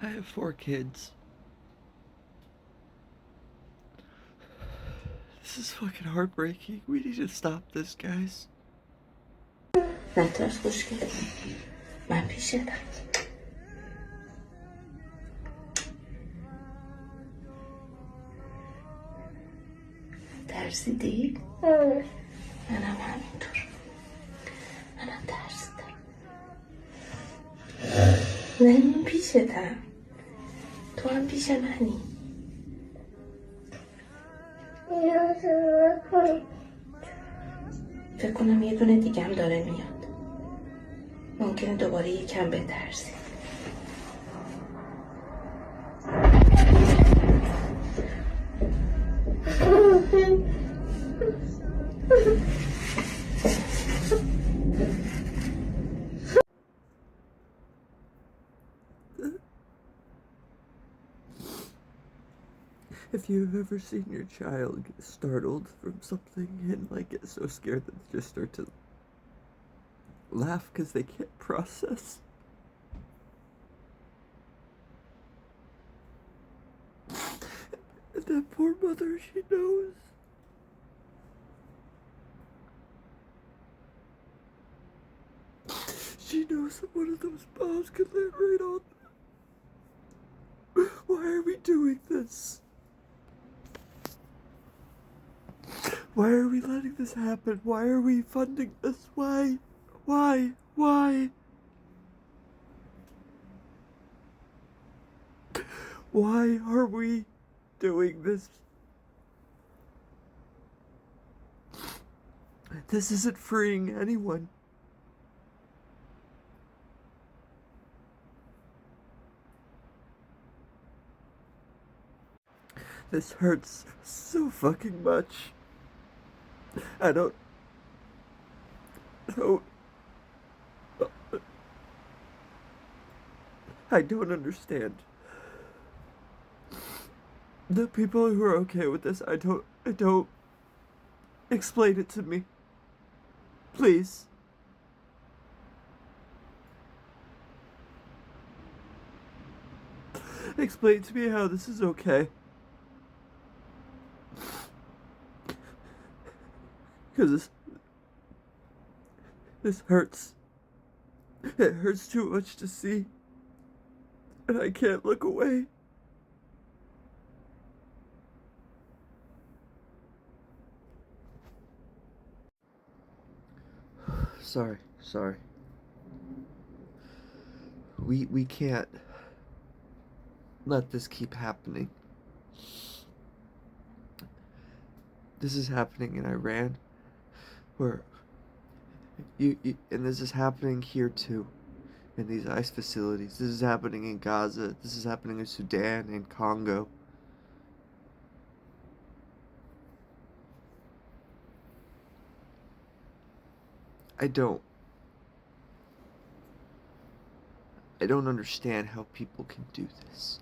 I have 4 kids. This is fucking heartbreaking. We need to stop this, guys. نترس خوشگل من پیشتم. ترسیدی؟ منم همینطور. منم ترسیدم. نه من پیشتم. تو هم پیش منی. فکر کنم یه دونه دیگه هم داره میاد. ممکنه دوباره یکم بترسی. If you've ever seen your child get startled from something and get so scared that they just start to laugh because they can't process. And that poor mother, she knows. She knows that one of those bombs could land right on them. Why are we doing this? Why are we letting this happen? Why are we funding this? Why? Why? Why? Why are we doing this? This isn't freeing anyone. This hurts so fucking much. I don't understand. The people who are okay with this, I don't explain it to me. Please. Explain to me how this is okay. Because this hurts. It hurts too much to see. And I can't look away. Sorry. We can't let this keep happening. This is happening in Iran, where and this is happening here too, in these ICE facilities. This is happening in Gaza. This is happening in Sudan and Congo. I don't understand how people can do this.